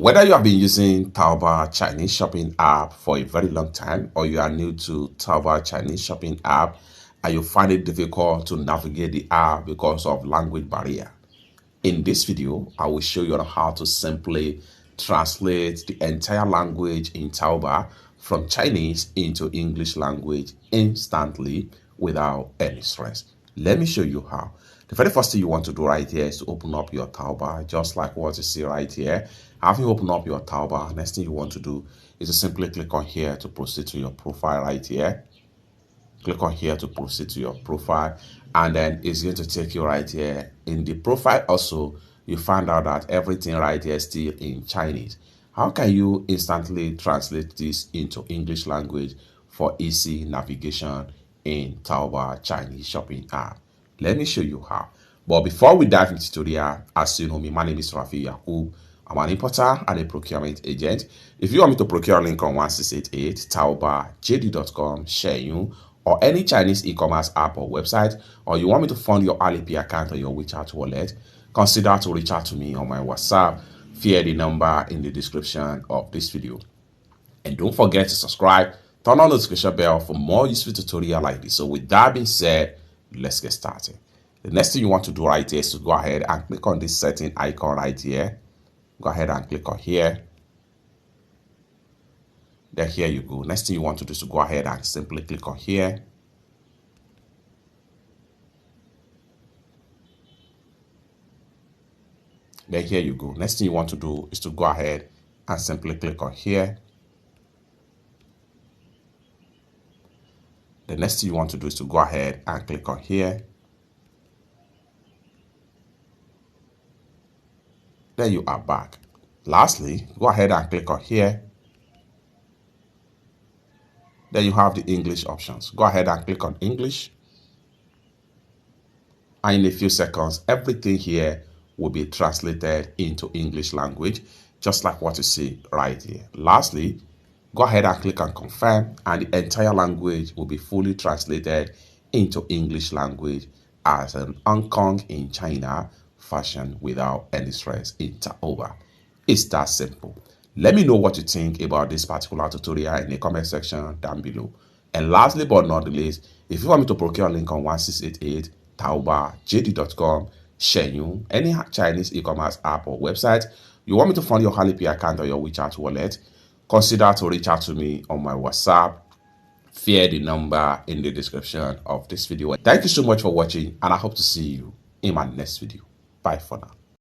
Whether you have been using Taobao Chinese shopping app for a very long time or you are new to Taobao Chinese shopping app and you find it difficult to navigate the app because of language barrier, in this video, I will show you how to simply translate the entire language in Taobao from Chinese into English language instantly without any stress. Let me show you how. The very first thing you want to do right here is to open up your Taobao, just like what you see right here. Having opened up your Taobao, next thing you want to do is to simply click on here to proceed to your profile right here. Click on here to proceed to your profile, and then it's going to take you right here. In the profile also, you find out that everything right here is still in Chinese. How can you instantly translate this into English language for easy navigation in Taobao Chinese shopping app? Let me show you how. But before we dive into the tutorial, as you know me, my name is Rafi Yakub. I'm an importer and a procurement agent. If you want me to procure a link on 1688, Taobao, JD.com, Shenyun, or any Chinese e-commerce app or website, or you want me to fund your Alipay account or your WeChat wallet, consider to reach out to me on my WhatsApp via the number in the description of this video. And don't forget to subscribe, turn on the notification bell for more useful tutorials like this. So with that being said, let's get started. The next thing you want to do right here is to go ahead and click on this setting icon right here. Go ahead and click on here. Then here you go. Next thing you want to do is to go ahead and simply click on here. Then here you go. Next thing you want to do is to go ahead and simply click on here. The next thing you want to do is to go ahead and click on here. Then you are back. Lastly, go ahead and click on here. Then you have the English options. Go ahead and click on English. And in a few seconds, everything here will be translated into English language, just like what you see right here. Lastly, go ahead and click on confirm, and the entire language will be fully translated into English language as an Hong Kong in China fashion without any stress in Taobao. It's that simple. Let me know what you think about this particular tutorial in the comment section down below. And lastly but not the least, if you want me to procure a link on 1688, Taobao, JD.com, Shenyun, any Chinese e-commerce app or website, you want me to fund your Alipay account or your WeChat wallet, consider to reach out to me on my WhatsApp via the number in the description of this video. Thank you so much for watching, and I hope to see you in my next video. Bye for now.